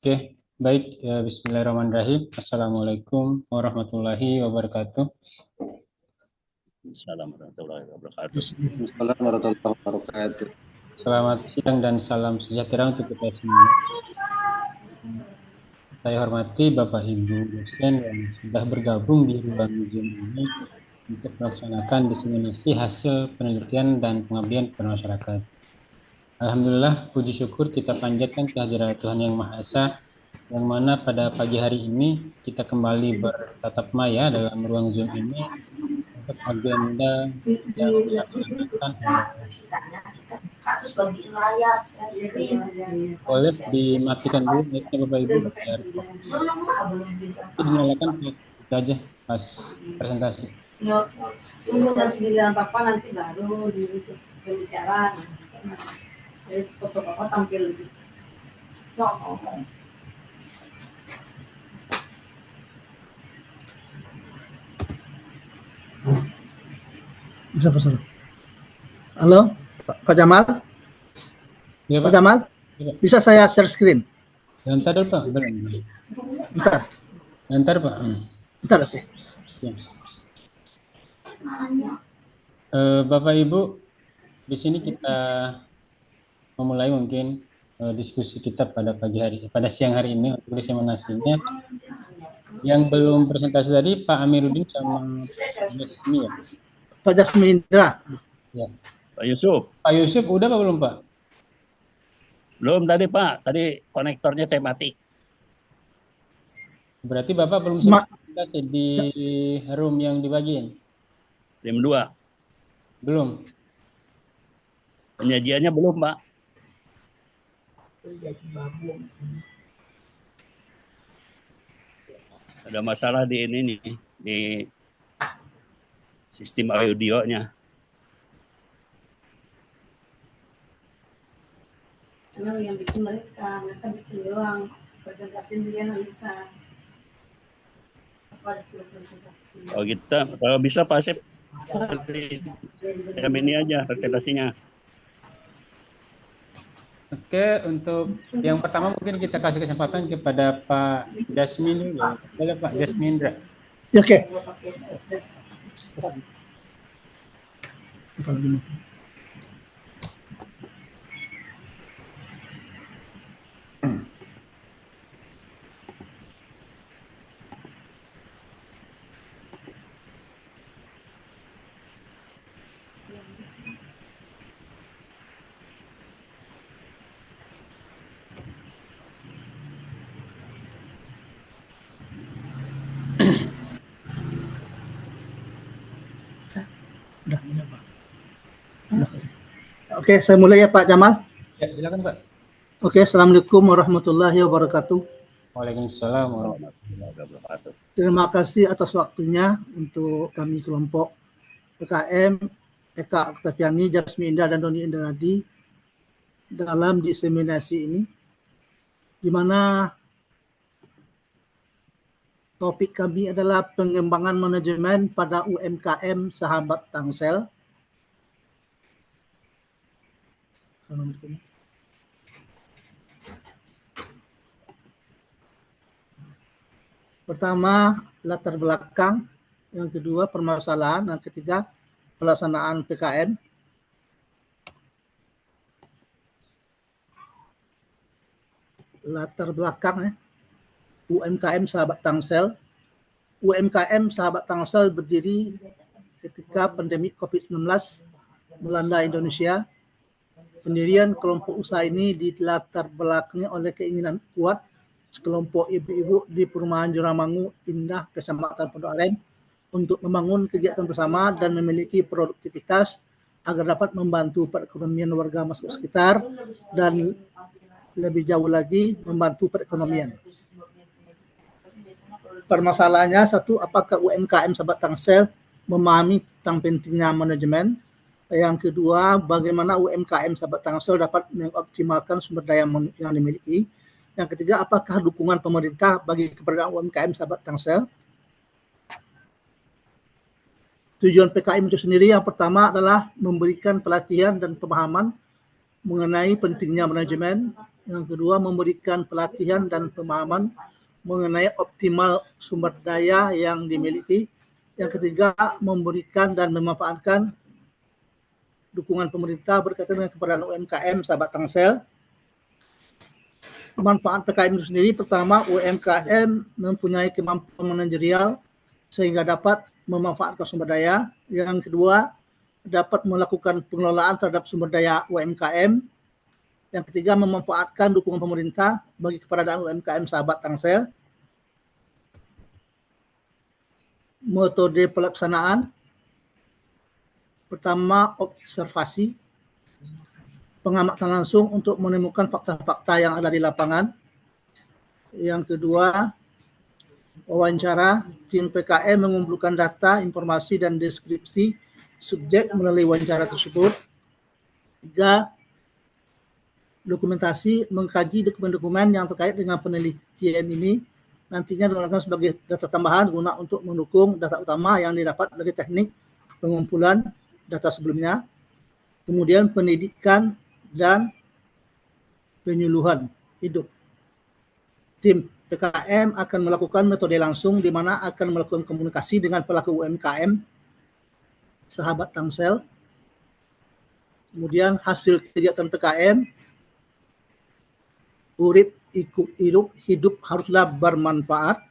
Oke, baik. Ya, Bismillahirrahmanirrahim. Assalamualaikum warahmatullahi wabarakatuh. Assalamualaikum warahmatullahi wabarakatuh. Assalamualaikum warahmatullahi wabarakatuh. Selamat siang dan salam sejahtera untuk kita semua. Saya hormati Bapak Ibu dosen yang sudah bergabung di ruang Zoom ini untuk melaksanakan diseminasi hasil penelitian dan pengabdian kepada masyarakat. Alhamdulillah, puji syukur kita panjatkan kehadirat Tuhan Yang Maha Esa, yang mana pada pagi hari ini kita kembali bertatap maya dalam ruang Zoom ini untuk agenda yang dilaksanakan boleh dimatikan dulu mic-nya Bapak Ibu biar dinyalakan pas aja pas presentasi. Harus bilang papa nanti baru berbicara. Jadi foto papa tampil di situ. Bisa pesan. Halo, Pak Jamal? Ya, Pak Jamal? Ya, bisa saya share screen? Bentar dulu Pak, bentar Pak. Bentar, oke. Ya. Bapak Ibu, di sini kita memulai mungkin diskusi kita pada siang hari ini untuk diseminasinya. Yang belum presentasi tadi Pak Amiruddin sama Jasmi ya? Pak Jasmi Indra. Ya. Pak Yusuf. Pak Yusuf udah apa belum Pak? Belum tadi Pak, tadi konektornya saya mati. Berarti Bapak belum presentasi di room yang dibagiin? Jam 2. Belum? Penyajiannya belum Pak. Ada masalah di ini nih, di sistem audionya. Karena yang bikin mereka bikin doang, presentasi dia nggak bisa. Oh kita, kalau bisa Pak Asep, jam ini aja presentasinya. Oke, untuk yang pertama mungkin kita kasih kesempatan kepada Pak Jasmin dulu. Boleh Pak Jasmin Indra. Ya, oke. Oke, saya mulai ya Pak Jamal. Ya, silakan Pak. Oke, Assalamualaikum warahmatullahi wabarakatuh. Waalaikumsalam warahmatullahi wabarakatuh. Terima kasih atas waktunya untuk kami kelompok PKM, Eka Oktaviani, Jasmi Indra, dan Doni Indradi dalam diseminasi ini, di mana topik kami adalah pengembangan manajemen pada UMKM Sahabat Tangsel. Pertama, latar belakang. Yang kedua, permasalahan. Yang ketiga, pelaksanaan PKM. Latar belakang UMKM Sahabat Tangsel. UMKM Sahabat Tangsel berdiri ketika pandemi COVID-19 melanda Indonesia. Pendirian kelompok usaha ini dilatar belakangi oleh keinginan kuat sekelompok ibu-ibu di Perumahan Juramangu Indah, Kecamatan Pondok Aren, untuk membangun kegiatan bersama dan memiliki produktivitas agar dapat membantu perekonomian warga masyarakat sekitar dan lebih jauh lagi membantu perekonomian. Permasalahannya, satu, apakah UMKM Sahabat Tangsel memahami tentang pentingnya manajemen? Yang kedua, bagaimana UMKM Sahabat Tangsel dapat mengoptimalkan sumber daya yang dimiliki? Yang ketiga, apakah dukungan pemerintah bagi keberadaan UMKM Sahabat Tangsel? Tujuan PKM itu sendiri yang pertama adalah memberikan pelatihan dan pemahaman mengenai pentingnya manajemen. Yang kedua, memberikan pelatihan dan pemahaman mengenai optimal sumber daya yang dimiliki. Yang ketiga, memberikan dan memanfaatkan dukungan pemerintah berkaitan dengan keberadaan UMKM sahabat Tangsel. Manfaat PKM itu sendiri, pertama, UMKM mempunyai kemampuan manajerial sehingga dapat memanfaatkan sumber daya. Yang kedua, dapat melakukan pengelolaan terhadap sumber daya UMKM. Yang ketiga, memanfaatkan dukungan pemerintah bagi keberadaan UMKM sahabat Tangsel. Metode pelaksanaan, pertama, observasi, pengamatan langsung untuk menemukan fakta-fakta yang ada di lapangan. Yang kedua, wawancara, tim PKM mengumpulkan data, informasi, dan deskripsi subjek melalui wawancara tersebut. Tiga, dokumentasi, mengkaji dokumen-dokumen yang terkait dengan penelitian ini nantinya digunakan sebagai data tambahan guna untuk mendukung data utama yang didapat dari teknik pengumpulan data sebelumnya. Kemudian pendidikan dan penyuluhan hidup. Tim PKM akan melakukan metode langsung di mana akan melakukan komunikasi dengan pelaku UMKM sahabat Tangsel. Kemudian hasil kegiatan PKM, urip ikut hidup haruslah bermanfaat.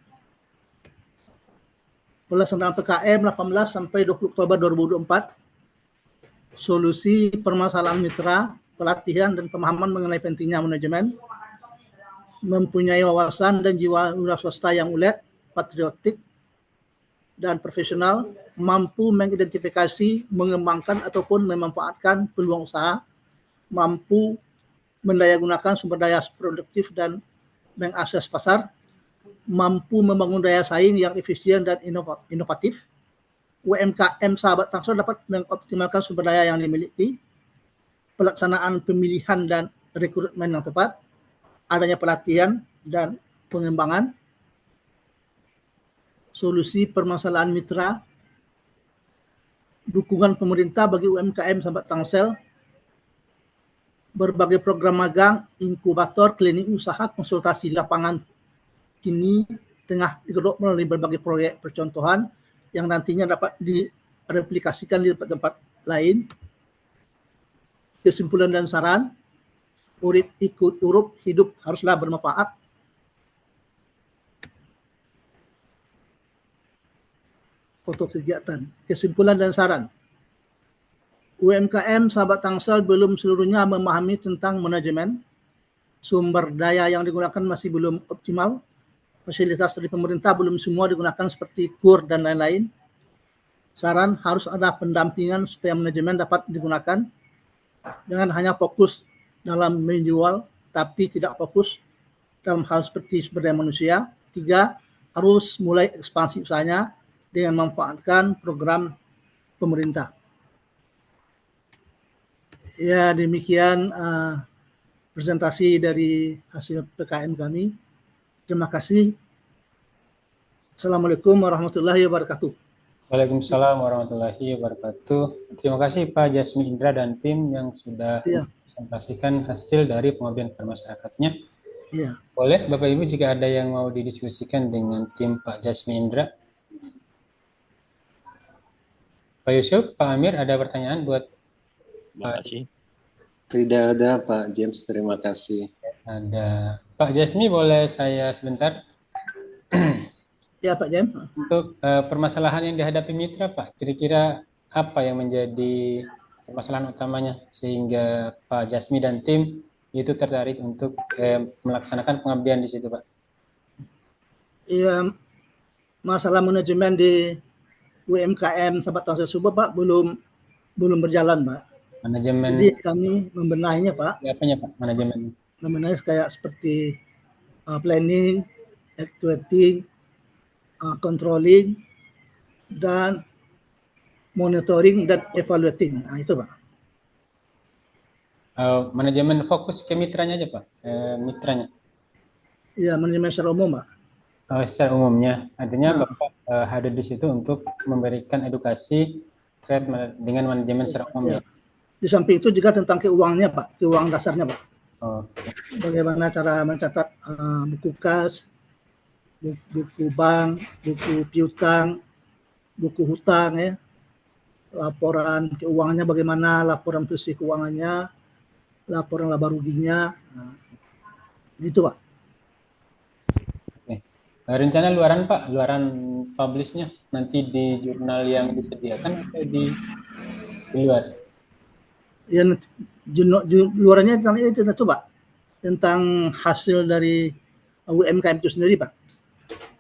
Pelaksanaan PKM 18 sampai 20 Oktober 2024. Solusi permasalahan mitra, pelatihan dan pemahaman mengenai pentingnya manajemen. Mempunyai wawasan dan jiwa wira swasta yang ulet, patriotik dan profesional, mampu mengidentifikasi, mengembangkan ataupun memanfaatkan peluang usaha, mampu mendayagunakan sumber daya produktif dan mengakses pasar, mampu membangun daya saing yang efisien dan inovatif. UMKM sahabat Tangsel dapat mengoptimalkan sumber daya yang dimiliki, pelaksanaan pemilihan dan rekrutmen yang tepat, adanya pelatihan dan pengembangan, solusi permasalahan mitra, dukungan pemerintah bagi UMKM sahabat Tangsel, berbagai program magang, inkubator, klinik usaha, konsultasi lapangan kini tengah digodok melalui berbagai proyek percontohan yang nantinya dapat direplikasikan di tempat-tempat lain. Kesimpulan dan saran, urip ikut urup hidup haruslah bermanfaat. Foto kegiatan, kesimpulan dan saran. UMKM sahabat Tangsel belum seluruhnya memahami tentang manajemen. Sumber daya yang digunakan masih belum optimal. Fasilitas dari pemerintah belum semua digunakan seperti KUR dan lain-lain. Saran, harus ada pendampingan supaya manajemen dapat digunakan. Jangan hanya fokus dalam menjual, tapi tidak fokus dalam hal seperti sumber daya manusia. 3, harus mulai ekspansi usahanya dengan memanfaatkan program pemerintah. Ya, demikian presentasi dari hasil PKM kami. Terima kasih. Assalamualaikum warahmatullahi wabarakatuh. Waalaikumsalam warahmatullahi wabarakatuh. Terima kasih Pak Jasmi Indra dan tim yang sudah presentasikan hasil dari pengabdian kepada masyarakatnya. Ya. Boleh Bapak Ibu jika ada yang mau didiskusikan dengan tim Pak Jasmi Indra. Pak Yusuf, Pak Amir, ada pertanyaan buat Terima kasih. Tidak ada Pak James, terima kasih. Ada. Pak Jasmi, boleh saya sebentar? Ya Pak James. Untuk permasalahan yang dihadapi mitra Pak, kira-kira apa yang menjadi permasalahan utamanya sehingga Pak Jasmi dan tim itu tertarik untuk melaksanakan pengabdian di situ Pak? Iya, masalah manajemen di UMKM sahabat Tangsel Subah Pak belum berjalan Pak. Manajemen. Jadi kami membenahinya Pak. Apanya Pak manajemen? Membenahi kayak seperti planning, actuating, controlling, dan monitoring dan evaluating. Nah itu Pak. Manajemen fokus ke mitranya aja Pak, mitranya. Ya, manajemen secara umum Pak. Secara umumnya, artinya Bapak hadir di situ untuk memberikan edukasi terkait dengan manajemen secara umum ya. Di samping itu juga tentang keuangannya Pak, keuangan dasarnya Pak. Oke. Bagaimana cara mencatat buku kas, buku bank, buku piutang, buku hutang ya, laporan keuangannya bagaimana, laporan posisi keuangannya, laporan laba ruginya, nah, gitu Pak. Oke. Rencana luaran Pak, luaran publishnya nanti di jurnal yang disediakan atau di luar? Yang luarannya tentang itu Pak, tentang hasil dari UMKM itu sendiri Pak,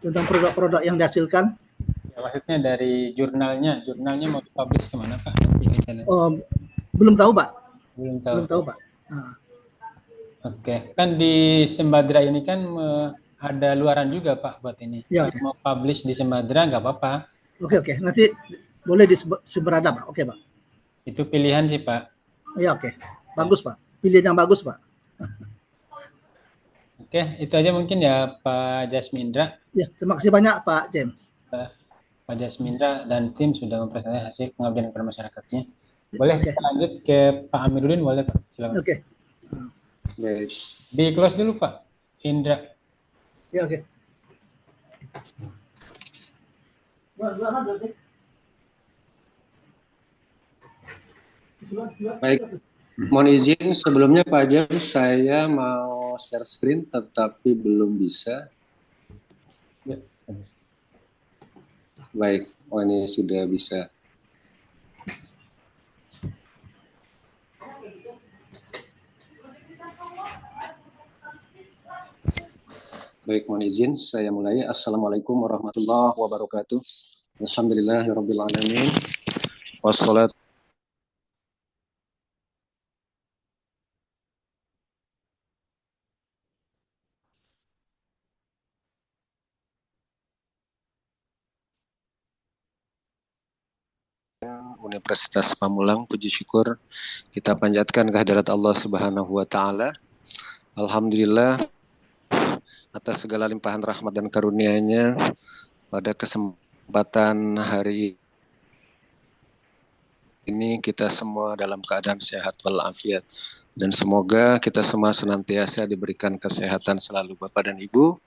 tentang produk-produk yang dihasilkan. Ya, maksudnya dari jurnalnya mau dipublish kemana Pak? Nanti rencananya. Oh, belum tahu Pak, Belum tahu. belum tahu Pak. Nah, Oke, kan di Sembadra ini kan ada luaran juga Pak buat ini. ya, Kalau mau publish di Sembadra nggak apa-apa. oke, nanti boleh di Seberada Pak, oke Pak. Itu pilihan sih Pak. Ya oke, bagus Pak, pilihan yang bagus Pak. Oke, itu aja mungkin ya Pak Jasmindra. Ya, terima kasih banyak Pak James. Pak Jasmindra dan tim sudah mempresentasikan hasil pengabdian kepada masyarakatnya. Boleh Oke. kita lanjut ke Pak Amiruddin, boleh Pak? Silakan. Oke. Baik. Di close dulu Pak Indra. Ya oke. Baik. Mohon izin sebelumnya Pak James, saya mau share screen tetapi belum bisa. Ya, bagus. Baik, oh ini sudah bisa. Baik, mohon izin saya mulai. Assalamualaikum warahmatullahi wabarakatuh. Alhamdulillahirabbil alamin. Wassalatu Universitas Pamulang, puji syukur kita panjatkan kehadirat Allah Subhanahu wa taala. Alhamdulillah atas segala limpahan rahmat dan karunia-Nya pada kesempatan hari ini kita semua dalam keadaan sehat walafiat, dan semoga kita semua senantiasa diberikan kesehatan selalu. Bapak dan Ibu,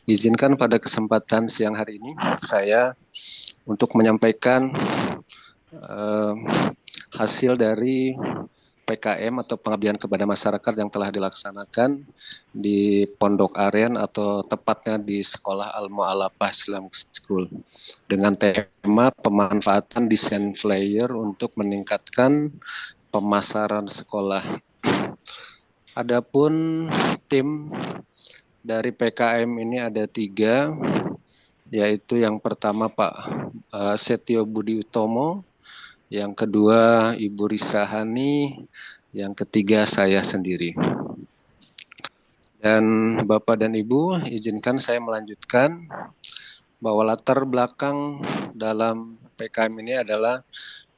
izinkan pada kesempatan siang hari ini saya untuk menyampaikan hasil dari PKM atau pengabdian kepada masyarakat yang telah dilaksanakan di Pondok Aren atau tepatnya di Sekolah Al-Mu'allafah Islamic School dengan tema pemanfaatan desain flyer untuk meningkatkan pemasaran sekolah. Adapun tim dari PKM ini ada 3, yaitu yang pertama Pak Setio Budi Utomo, yang kedua Ibu Risa Hani, yang ketiga saya sendiri. Dan Bapak dan Ibu, izinkan saya melanjutkan bahwa latar belakang dalam PKM ini adalah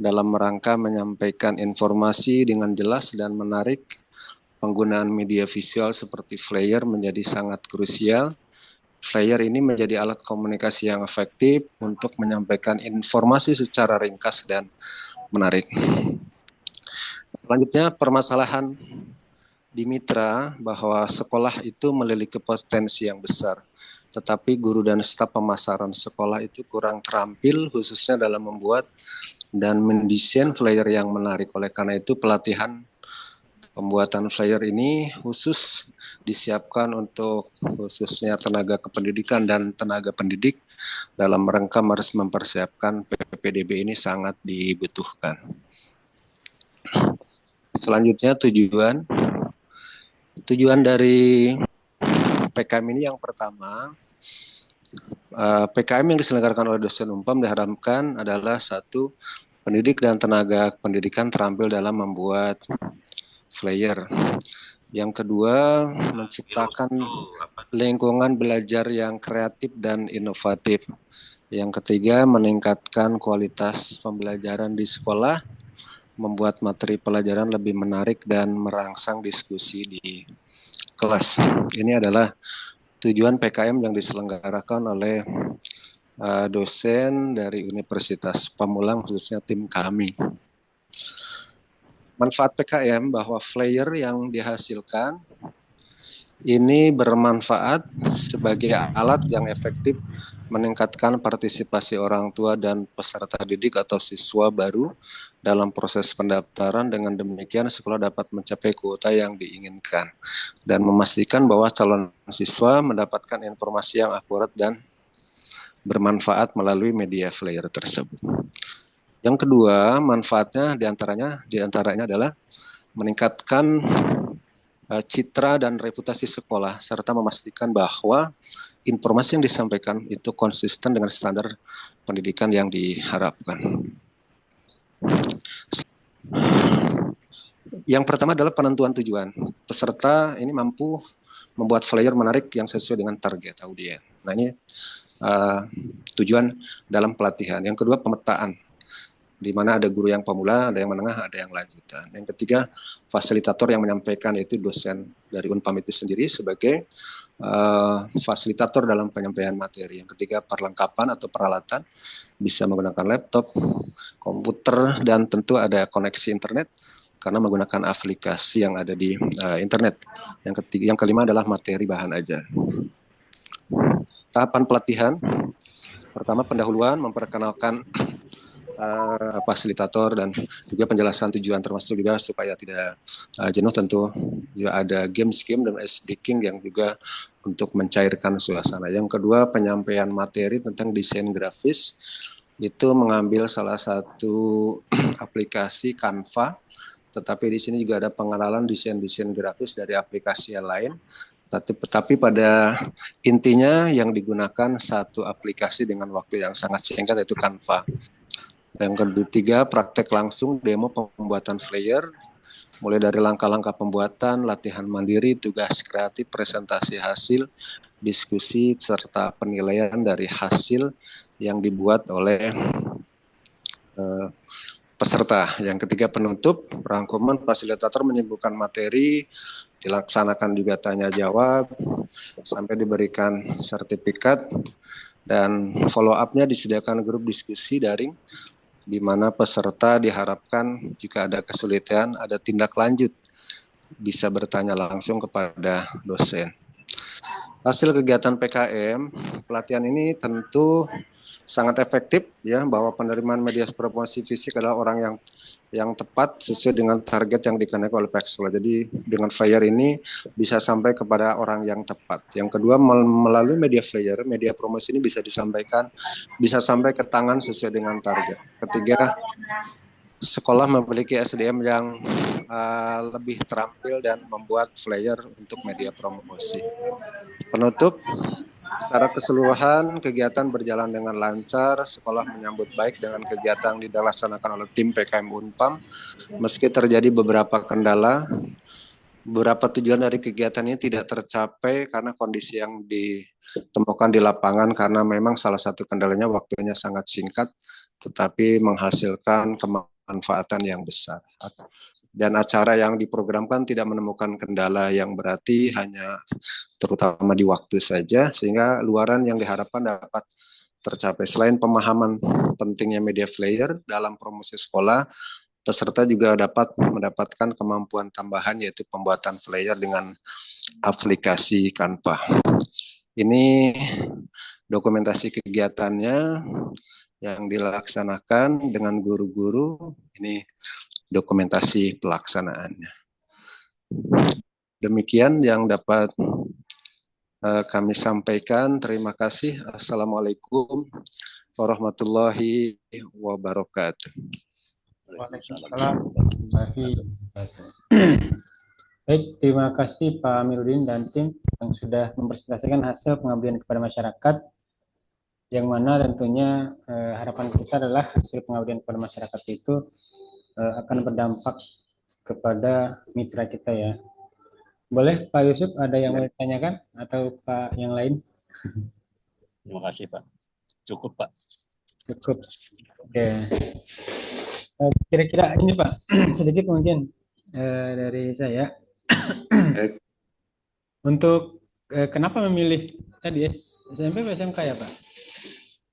dalam rangka menyampaikan informasi dengan jelas dan menarik. Penggunaan media visual seperti flyer menjadi sangat krusial. Flyer ini menjadi alat komunikasi yang efektif untuk menyampaikan informasi secara ringkas dan menarik. Selanjutnya, permasalahan di Mitra bahwa sekolah itu memiliki potensi yang besar, tetapi guru dan staf pemasaran sekolah itu kurang terampil khususnya dalam membuat dan mendesain flyer yang menarik. Oleh karena itu pelatihan pembuatan flyer ini khusus disiapkan untuk khususnya tenaga kependidikan dan tenaga pendidik dalam rangka harus mempersiapkan PPDB ini sangat dibutuhkan. Selanjutnya tujuan dari PKM ini yang pertama, PKM yang diselenggarakan oleh dosen Unpam diharapkan adalah 1, pendidik dan tenaga pendidikan terampil dalam membuat flyer. Yang kedua, menciptakan lingkungan belajar yang kreatif dan inovatif. Yang ketiga, meningkatkan kualitas pembelajaran di sekolah, membuat materi pelajaran lebih menarik dan merangsang diskusi di kelas. Ini adalah tujuan PKM yang diselenggarakan oleh dosen dari Universitas Pamulang, khususnya tim kami. Manfaat PKM bahwa flyer yang dihasilkan ini bermanfaat sebagai alat yang efektif meningkatkan partisipasi orang tua dan peserta didik atau siswa baru dalam proses pendaftaran. Dengan demikian sekolah dapat mencapai kuota yang diinginkan dan memastikan bahwa calon siswa mendapatkan informasi yang akurat dan bermanfaat melalui media flyer tersebut. Yang kedua, manfaatnya diantaranya adalah meningkatkan citra dan reputasi sekolah serta memastikan bahwa informasi yang disampaikan itu konsisten dengan standar pendidikan yang diharapkan. Yang pertama adalah penentuan tujuan. Peserta ini mampu membuat flyer menarik yang sesuai dengan target audiens. Nah, ini tujuan dalam pelatihan. Yang kedua, pemetaan, di mana ada guru yang pemula, ada yang menengah, ada yang lanjutan. Yang ketiga, fasilitator yang menyampaikan, yaitu dosen dari Unpam itu sendiri sebagai fasilitator dalam penyampaian materi. Yang ketiga, perlengkapan atau peralatan, bisa menggunakan laptop, komputer, dan tentu ada koneksi internet karena menggunakan aplikasi yang ada di internet. Yang kelima adalah materi bahan ajar. Tahapan pelatihan, pertama pendahuluan, memperkenalkan fasilitator dan juga penjelasan tujuan, termasuk juga supaya tidak jenuh tentu juga ada game dan ice breaking yang juga untuk mencairkan suasana. Yang kedua, penyampaian materi tentang desain grafis, itu mengambil salah satu aplikasi Canva, tetapi di sini juga ada pengenalan desain grafis dari aplikasi yang lain. Tetapi pada intinya yang digunakan satu aplikasi dengan waktu yang sangat singkat, yaitu Canva. Yang ketiga, praktek langsung demo pembuatan flyer, mulai dari langkah-langkah pembuatan, latihan mandiri, tugas kreatif, presentasi hasil, diskusi, serta penilaian dari hasil yang dibuat oleh peserta. Yang ketiga, penutup, rangkuman, fasilitator menyimpulkan materi, dilaksanakan juga tanya jawab, sampai diberikan sertifikat, dan follow up-nya disediakan grup diskusi daring, di mana peserta diharapkan jika ada kesulitan, ada tindak lanjut, bisa bertanya langsung kepada dosen. Hasil kegiatan PKM, pelatihan ini tentu sangat efektif ya, bahwa penerimaan media promosi fisik adalah orang yang tepat sesuai dengan target yang dikenakan oleh pihak sekolah. Jadi dengan flyer ini bisa sampai kepada orang yang tepat. Yang kedua, melalui media flyer, media promosi ini bisa sampai ke tangan sesuai dengan target. Ketiga, sekolah memiliki SDM yang lebih terampil dan membuat flyer untuk media promosi. Penutup, secara keseluruhan kegiatan berjalan dengan lancar, sekolah menyambut baik dengan kegiatan yang dilaksanakan oleh tim PKM Unpam. Meski terjadi beberapa kendala, beberapa tujuan dari kegiatan ini tidak tercapai karena kondisi yang ditemukan di lapangan, karena memang salah satu kendalanya waktunya sangat singkat, tetapi menghasilkan kemanfaatan yang besar. Dan acara yang diprogramkan tidak menemukan kendala yang berarti, hanya terutama di waktu saja, sehingga luaran yang diharapkan dapat tercapai. Selain pemahaman pentingnya media flyer dalam promosi sekolah, peserta juga dapat mendapatkan kemampuan tambahan, yaitu pembuatan flyer dengan aplikasi Canva. Ini dokumentasi kegiatannya yang dilaksanakan dengan guru-guru, ini dokumentasi pelaksanaannya. Demikian yang dapat kami sampaikan. Terima kasih. Assalamualaikum warahmatullahi wabarakatuh. Waalaikumsalam warahmatullahi wabarakatuh. Baik, terima kasih Pak Amiruddin dan tim yang sudah mempresentasikan hasil pengabdian kepada masyarakat, yang mana tentunya harapan kita adalah hasil pengabdian kepada masyarakat itu akan berdampak kepada mitra kita ya. Boleh Pak Yusuf, ada yang mau ditanyakan atau Pak yang lain? Terima kasih Pak. Cukup Pak. Cukup. Oke. Kira-kira ini Pak, sedikit mungkin dari saya. Untuk kenapa memilih tadi SMP atau SMK ya Pak?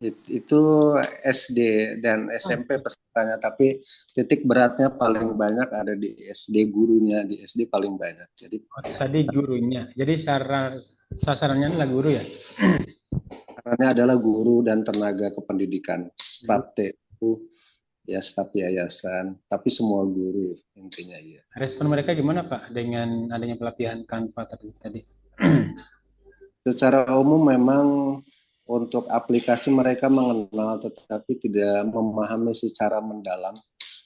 Itu SD dan SMP pesertanya, tapi titik beratnya paling banyak ada di SD, gurunya di SD paling banyak. Jadi Tadi gurunya. Jadi sasarannya adalah guru ya? sasarannya adalah guru dan tenaga kependidikan, staf TU, ya staf yayasan, tapi semua guru intinya ya. Respon mereka gimana Pak dengan adanya pelatihan Canva tadi? Secara umum memang untuk aplikasi mereka mengenal tetapi tidak memahami secara mendalam,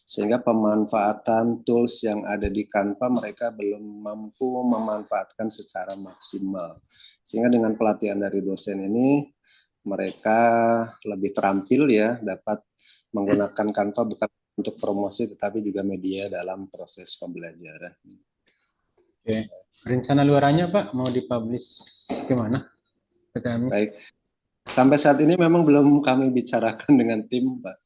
sehingga pemanfaatan tools yang ada di Canva mereka belum mampu memanfaatkan secara maksimal. Sehingga dengan pelatihan dari dosen ini mereka lebih terampil ya, dapat menggunakan Canva bukan untuk promosi tetapi juga media dalam proses pembelajaran. Oke. Rencana luarannya Pak mau dipublish kemana? PTM? Baik, sampai saat ini memang belum kami bicarakan dengan tim, Pak.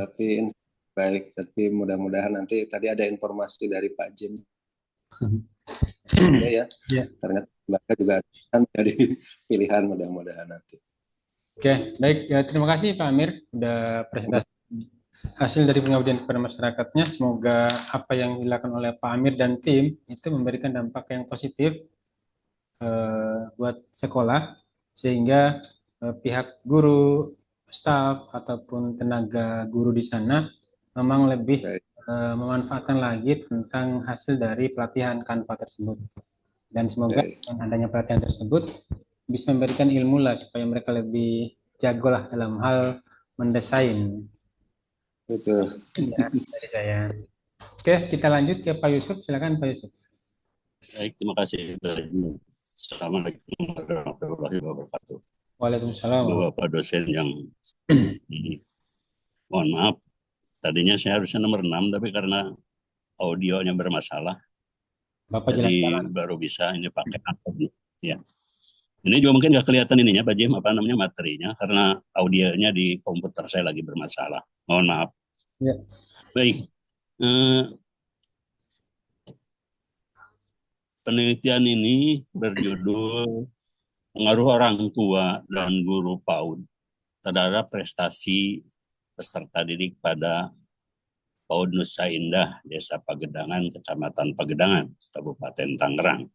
Oke. Tapi mudah-mudahan nanti tadi ada informasi dari Pak Jim. Ya, Ya. ternyata mereka juga akan jadi pilihan mudah-mudahan nanti. Oke, baik. Ya, terima kasih Pak Amir udah presentasi hasil dari pengabdian kepada masyarakatnya. Semoga apa yang dilakukan oleh Pak Amir dan tim itu memberikan dampak yang positif buat sekolah, sehingga pihak guru, staf ataupun tenaga guru di sana memang lebih Baik. Memanfaatkan lagi tentang hasil dari pelatihan Canva tersebut. Dan semoga dengan adanya pelatihan tersebut bisa memberikan ilmu lah supaya mereka lebih jago lah dalam hal mendesain. Betul. Ya, dari saya. Oke, kita lanjut ke Pak Yusuf. Silakan Pak Yusuf. Baik, terima kasih. Assalamualaikum warahmatullahi wabarakatuh. Waalaikumsalam. Bapak dosen yang mohon maaf, tadinya saya harusnya nomor 6, tapi karena audionya bermasalah, Bapak jadi jalan-jalan. baru bisa ini pakai apa nih. Ya. Ini juga mungkin nggak kelihatan ininya, Pak Jim, apa namanya materinya, karena audionya di komputer saya lagi bermasalah. Mohon maaf. Ya. Baik. Penelitian ini berjudul Pengaruh Orang Tua dan Guru PAUD terhadap prestasi peserta didik pada PAUD Nusa Indah, Desa Pagedangan, Kecamatan Pagedangan, Kabupaten Tangerang.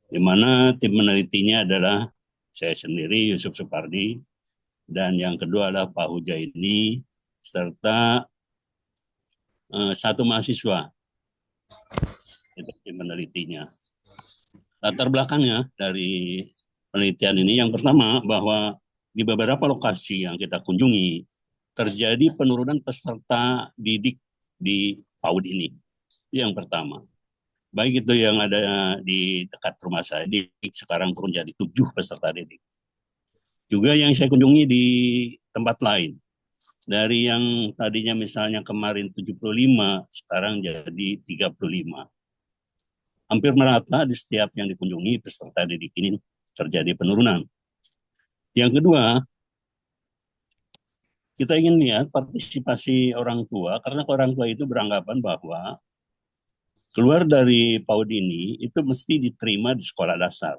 Di mana tim penelitinya adalah saya sendiri, Yusuf Supardi, dan yang kedua adalah Pak Hujaini, serta satu mahasiswa. Itu tim penelitinya. Latar belakangnya dari penelitian ini yang pertama bahwa di beberapa lokasi yang kita kunjungi terjadi penurunan peserta didik di PAUD ini. Itu yang pertama. Baik itu yang ada di dekat rumah saya, sekarang turun jadi 7 peserta didik. Juga yang saya kunjungi di tempat lain. Dari yang tadinya misalnya kemarin 75, sekarang jadi 35. Hampir merata di setiap yang dikunjungi peserta didik ini terjadi penurunan. Yang kedua, kita ingin lihat partisipasi orang tua, karena orang tua itu beranggapan bahwa keluar dari PAUD ini itu mesti diterima di sekolah dasar.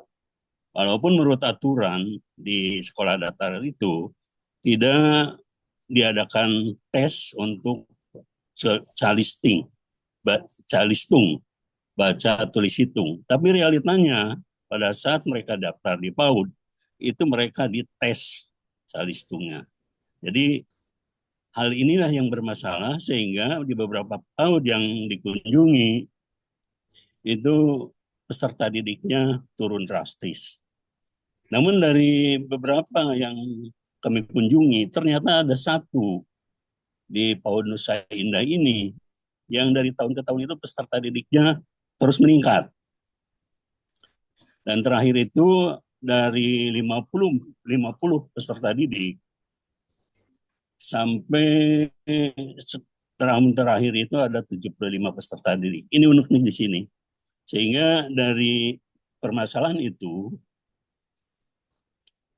Walaupun menurut aturan di sekolah dasar itu tidak diadakan tes untuk calistung, baca tulis hitung. Tapi realitanya pada saat mereka daftar di PAUD, itu mereka dites calistungnya. Jadi hal inilah yang bermasalah sehingga di beberapa PAUD yang dikunjungi itu peserta didiknya turun drastis. Namun dari beberapa yang kami kunjungi, ternyata ada satu di PAUD Nusa Indah ini yang dari tahun ke tahun itu peserta didiknya terus meningkat. Dan terakhir itu dari 50 peserta didik sampai tahun terakhir itu ada 75 peserta didik. Ini uniknya di sini. Sehingga dari permasalahan itu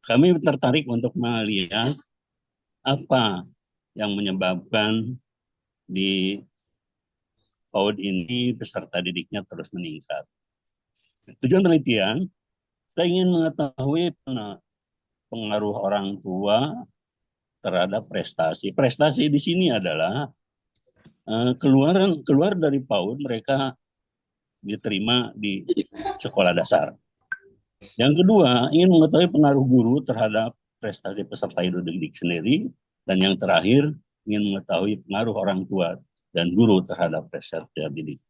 kami tertarik untuk melihat apa yang menyebabkan di PAUD ini peserta didiknya terus meningkat. Tujuan penelitian, kita ingin mengetahui pengaruh orang tua terhadap prestasi. Prestasi di sini adalah keluar dari PAUD mereka diterima di sekolah dasar. Yang kedua, ingin mengetahui pengaruh guru terhadap prestasi peserta didik sendiri. Dan yang terakhir, ingin mengetahui pengaruh orang tua dan guru terhadap prestasi didik.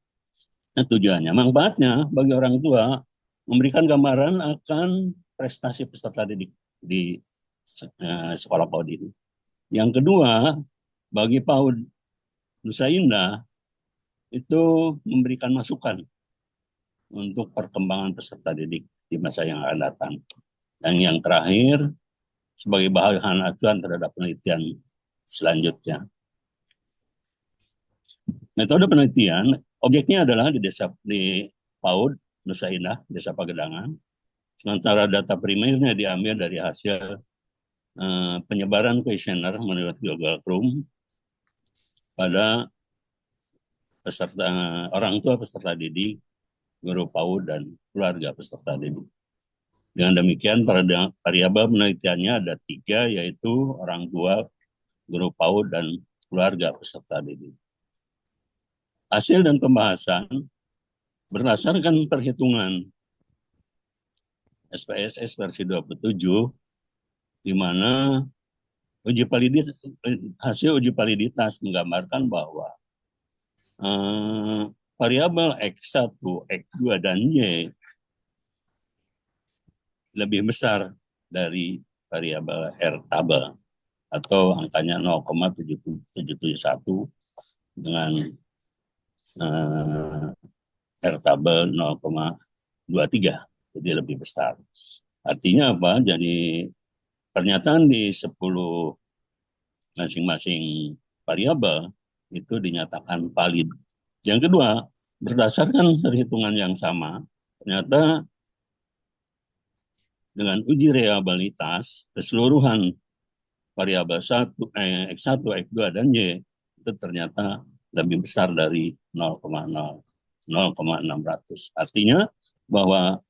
Nah, tujuannya, manfaatnya bagi orang tua memberikan gambaran akan prestasi peserta didik di sekolah PAUD ini. Yang kedua, bagi PAUD Nusa Indah itu memberikan masukan untuk perkembangan peserta didik di masa yang akan datang. Dan yang terakhir, sebagai bahan acuan terhadap penelitian selanjutnya. Metode penelitian, objeknya adalah di PAUD Nusa Indah, Desa Pagedangan. Sementara data primernya diambil dari hasil penyebaran kuesioner menurut Google Chrome pada peserta orang tua peserta didik, guru PAUD dan keluarga peserta didik. Dengan demikian variabel penelitiannya ada 3, yaitu orang tua, guru PAUD dan keluarga peserta didik. Hasil dan pembahasan berdasarkan perhitungan SPSS versi 27, di mana hasil uji validitas menggambarkan bahwa variabel X1, X2, dan Y lebih besar dari variabel R tabel atau angkanya 0,771 dengan R tabel 0,23, jadi lebih besar. Artinya apa? Jadi pernyataan di 10 masing-masing variabel itu dinyatakan valid. Yang kedua, berdasarkan perhitungan yang sama, ternyata dengan uji reliabilitas keseluruhan variabel X1, X2, dan Y itu ternyata lebih besar dari 0,600. Artinya bahwa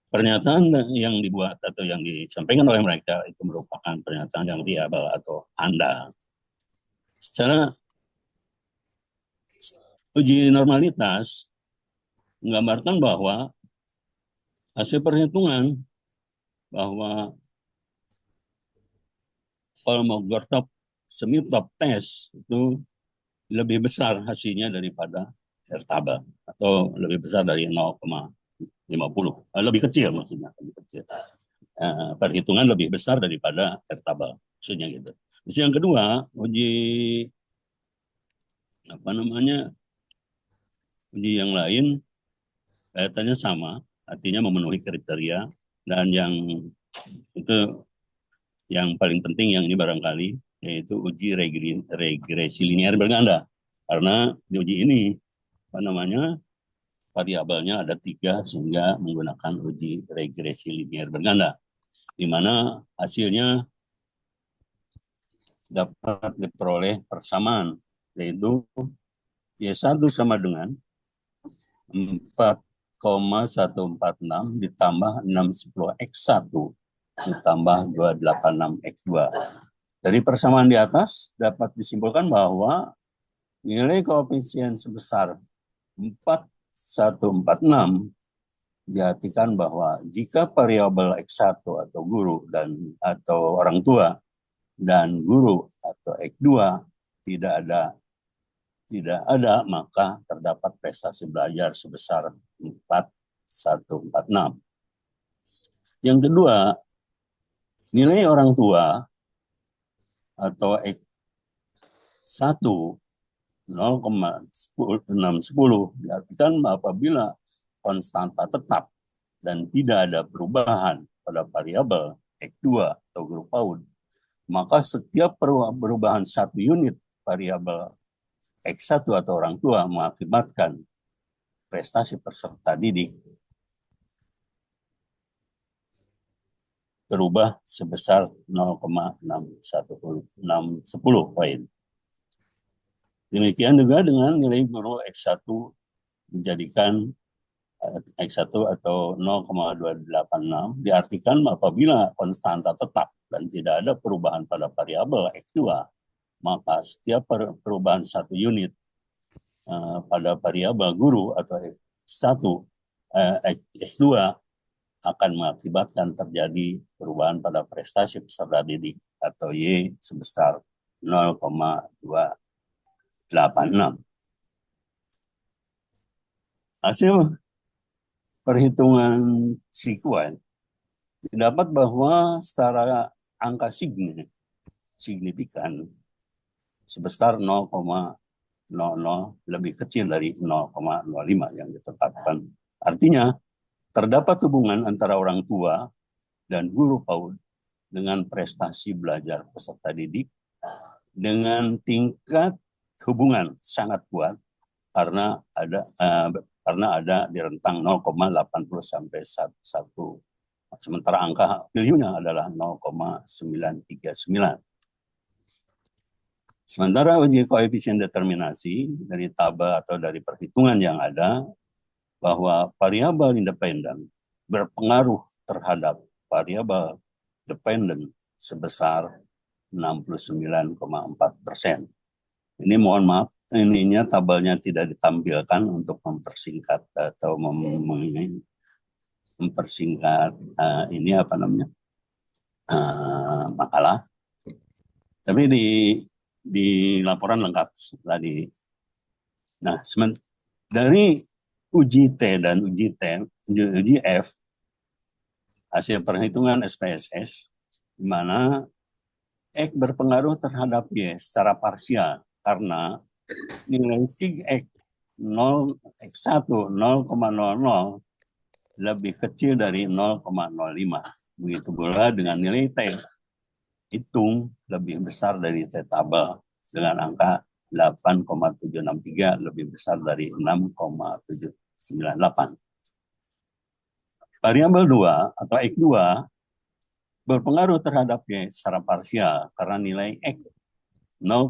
pernyataan yang dibuat atau yang disampaikan oleh mereka itu merupakan pernyataan yang reliable atau handal. Secara uji normalitas menggambarkan bahwa hasil perhitungan bahwa Kolmogorov Smirnov test itu lebih besar hasilnya daripada R tabel atau lebih besar dari 0,50. Lebih kecil maksudnya, lebih kecil. Perhitungan lebih besar daripada R tabel, maksudnya gitu. Terus yang kedua, uji yang lain kaitannya sama, artinya memenuhi kriteria, dan yang itu yang paling penting yang ini barangkali yaitu uji regresi linear berganda, karena di uji ini variabelnya ada 3 sehingga menggunakan uji regresi linear berganda, di mana hasilnya dapat diperoleh persamaan, yaitu Y1 sama dengan 4,146 ditambah 610 X1 ditambah 286 X2. Dari persamaan di atas dapat disimpulkan bahwa nilai koefisien sebesar 4146 diartikan bahwa jika variabel X1 atau guru atau orang tua dan guru atau X2 tidak ada, maka terdapat prestasi belajar sebesar 4146. Yang kedua, nilai orang tua atau X1 0,610 diartikan apabila konstanta tetap dan tidak ada perubahan pada variabel X2 atau guru PAUD, maka setiap perubahan 1 unit variabel X1 atau orang tua mengakibatkan prestasi peserta didik berubah sebesar 0,610 poin. Demikian juga dengan nilai guru X1 dijadikan X1 atau 0,286 diartikan apabila konstanta tetap dan tidak ada perubahan pada variabel X2, maka setiap perubahan satu unit pada variabel guru atau X2 akan mengakibatkan terjadi perubahan pada prestasi peserta didik atau Y sebesar 0,286. Hasil perhitungan sekuen didapat bahwa secara angka signifikan sebesar 0,00 lebih kecil dari 0,05 yang ditetapkan. Artinya, terdapat hubungan antara orang tua dan guru PAUD dengan prestasi belajar peserta didik dengan tingkat hubungan sangat kuat karena ada di rentang 0,80 sampai 1. Sementara angka value-nya adalah 0,939. Sementara uji koefisien determinasi dari tabel atau dari perhitungan yang ada, bahwa variabel independen berpengaruh terhadap variabel dependen sebesar 69,4%. Ini mohon maaf, ininya tabelnya tidak ditampilkan untuk mempersingkat atau mempersingkat makalah. Tapi di laporan lengkap tadi. Nah, dari uji T dan uji F, hasil perhitungan SPSS, di mana X berpengaruh terhadap Y secara parsial karena nilai sig X 0x1 0,00 lebih kecil dari 0,05. Begitu pula dengan nilai T hitung lebih besar dari T tabel dengan angka 8,763 lebih besar dari 6,798. Variabel 2 atau X2 berpengaruh terhadap Y secara parsial karena nilai X 0,00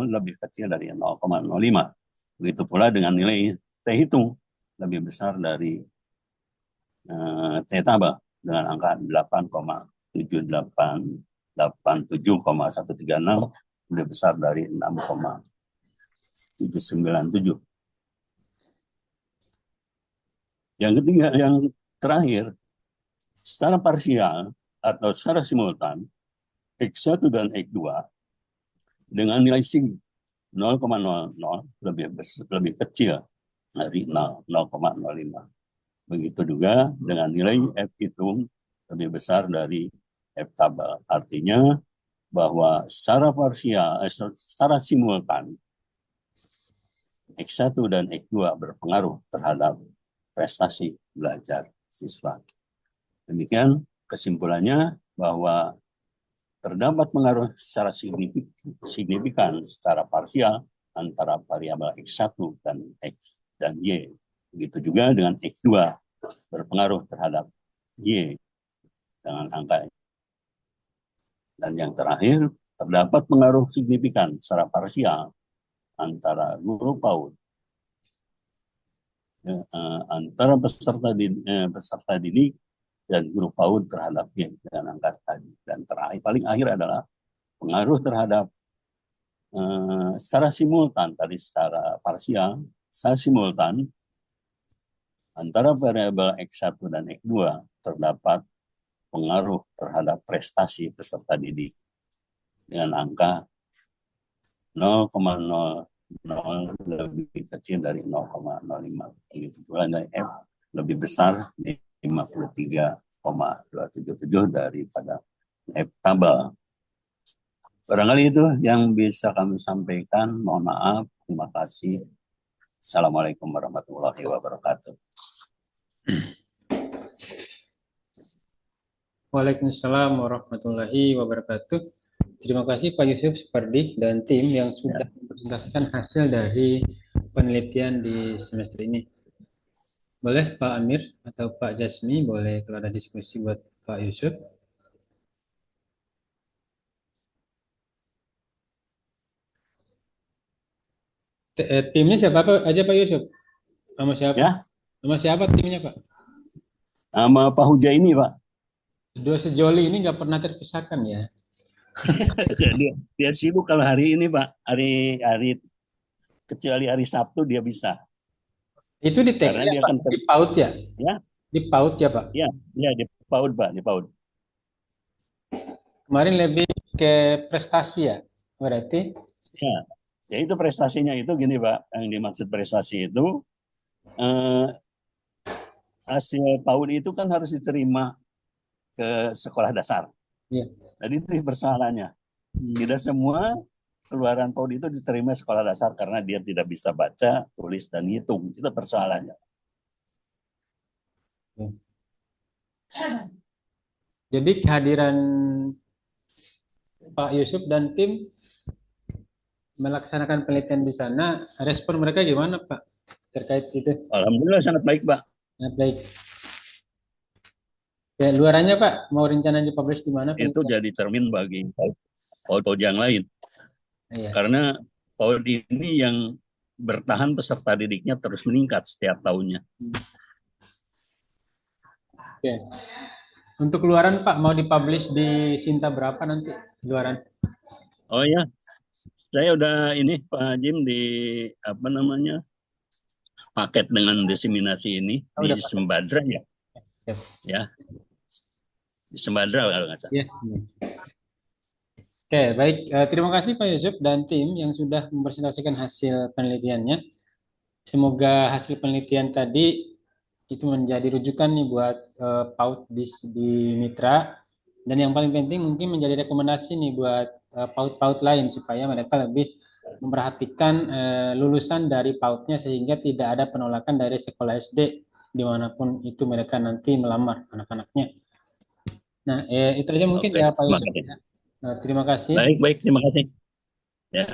lebih kecil dari 0,05. Begitu pula dengan nilai T hitung lebih besar dari T tabel dengan angka 87,136 lebih besar dari 6,797. Yang ketiga, yang terakhir, secara parsial atau secara simultan, X1 dan X2 dengan nilai sig 0,00 lebih kecil dari 0,05. Begitu juga dengan nilai F hitung lebih besar dari F tabel. Artinya bahwa secara parsial, secara simultan, X1 dan X2 berpengaruh terhadap prestasi belajar siswa. Demikian kesimpulannya bahwa terdapat pengaruh secara signifikan secara parsial antara variabel X1 dan X dan Y. Begitu juga dengan X2 berpengaruh terhadap Y dengan angka. Dan yang terakhir, terdapat pengaruh signifikan secara parsial antara guru PAUD, antara peserta didik dan guru PAUD terhadap Y dengan angka tadi. Dan terakhir, paling akhir adalah pengaruh terhadap secara simultan, tadi secara parsial, secara simultan, antara variabel X1 dan X2 terdapat pengaruh terhadap prestasi peserta didik dengan angka 0,00 lebih kecil dari 0,05. Begitu pula nilai F lebih besar 53,277 daripada F tabel. Barangkali itu yang bisa kami sampaikan. Mohon maaf. Terima kasih. Assalamualaikum warahmatullahi wabarakatuh. Waalaikumsalam warahmatullahi wabarakatuh. Terima kasih Pak Yusuf Supardi dan tim yang sudah mempresentasikan hasil dari penelitian di semester ini. Boleh Pak Amir atau Pak Jasmi, boleh kalau ada diskusi buat Pak Yusuf. Timnya siapa aja Pak Yusuf? Sama siapa? Ya. Sama siapa timnya Pak? Sama Pak Huja ini Pak. Dua sejoli ini nggak pernah terpisahkan ya. Dia sibuk kalau hari ini, Pak. Hari kecuali hari Sabtu dia bisa. Itu di TK Karena ya, dia Pak? kan Di PAUD ya? ya, Di PAUD ya, Pak? ya di PAUD, Pak, di PAUD. Kemarin lebih ke prestasi ya, berarti? Ya, ya itu prestasinya itu gini, Pak. Yang dimaksud prestasi itu eh, hasil PAUD itu kan harus diterima ke sekolah dasar. Iya. Jadi itu persoalannya. Tidak semua keluaran PAUD itu diterima sekolah dasar karena dia tidak bisa baca, tulis, dan hitung. Itu persoalannya. Jadi kehadiran Pak Yusuf dan tim melaksanakan penelitian di sana, respon mereka gimana, Pak? Terkait itu? Alhamdulillah sangat baik, Pak. Sangat baik. Ya, luarannya, Pak, mau rencana dipublish di mana Itu penelitian? jadi cermin bagi PAUD yang lain. Iya. Karena PAUD ini yang bertahan peserta didiknya terus meningkat setiap tahunnya. Oke. Untuk luaran, Pak, mau dipublish di Sinta berapa nanti luaran? Oh ya, saya udah ini Pak Jim di apa namanya paket dengan diseminasi ini Oh, di udah pakai. Sembadra ya, Siap. ya di Sembadra kalau nggak salah. Iya. Oke, baik. Terima kasih Pak Yusuf dan tim yang sudah mempresentasikan hasil penelitiannya. Semoga hasil penelitian tadi itu menjadi rujukan nih buat PAUD di Mitra. Dan yang paling penting mungkin menjadi rekomendasi nih buat PAUD-PAUD lain supaya mereka lebih memperhatikan lulusan dari PAUD-nya sehingga tidak ada penolakan dari sekolah SD dimanapun itu mereka nanti melamar anak-anaknya. Nah, itu aja mungkin Oke, ya Pak terima Yusuf. kasih. Terima kasih. Baik, terima kasih. Ya,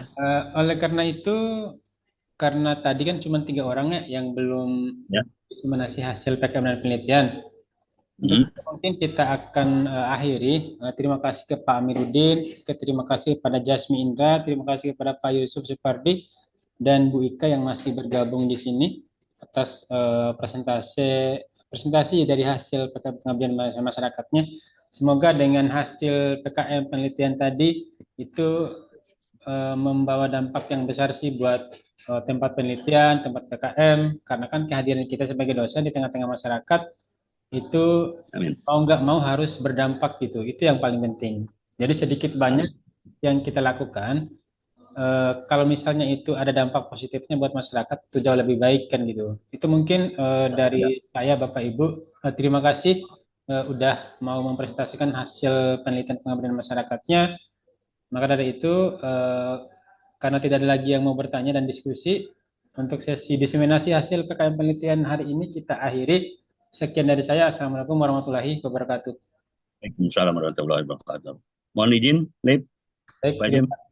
Oleh karena itu, karena tadi kan cuma 3 orang ya yang belum ya. diseminasi hasil PKM dan penelitian. Untuk mungkin kita akan akhiri. Terima kasih ke Pak Amiruddin, terima kasih kepada Jasmi Indra, terima kasih kepada Pak Yusuf Supardi dan Bu Ika yang masih bergabung di sini atas presentasi dari hasil pengabdian masyarakatnya. Semoga dengan hasil PKM penelitian tadi itu membawa dampak yang besar sih buat tempat penelitian, tempat PKM, karena kan kehadiran kita sebagai dosen di tengah-tengah masyarakat itu Amin. mau nggak mau harus berdampak gitu. Itu yang paling penting. Jadi sedikit banyak yang kita lakukan, kalau misalnya itu ada dampak positifnya buat masyarakat, itu jauh lebih baik kan gitu. Itu mungkin dari saya Bapak Ibu. Terima kasih udah mau mempresentasikan hasil penelitian pengabdian masyarakatnya. Maka dari itu, karena tidak ada lagi yang mau bertanya dan diskusi, untuk sesi diseminasi hasil PKM penelitian hari ini kita akhiri. Sekian dari saya. Assalamualaikum warahmatullahi wabarakatuh. Waalaikumsalam warahmatullahi wabarakatuh. Mohon izin, Lip, Baik, Pak terima Jim. kasih.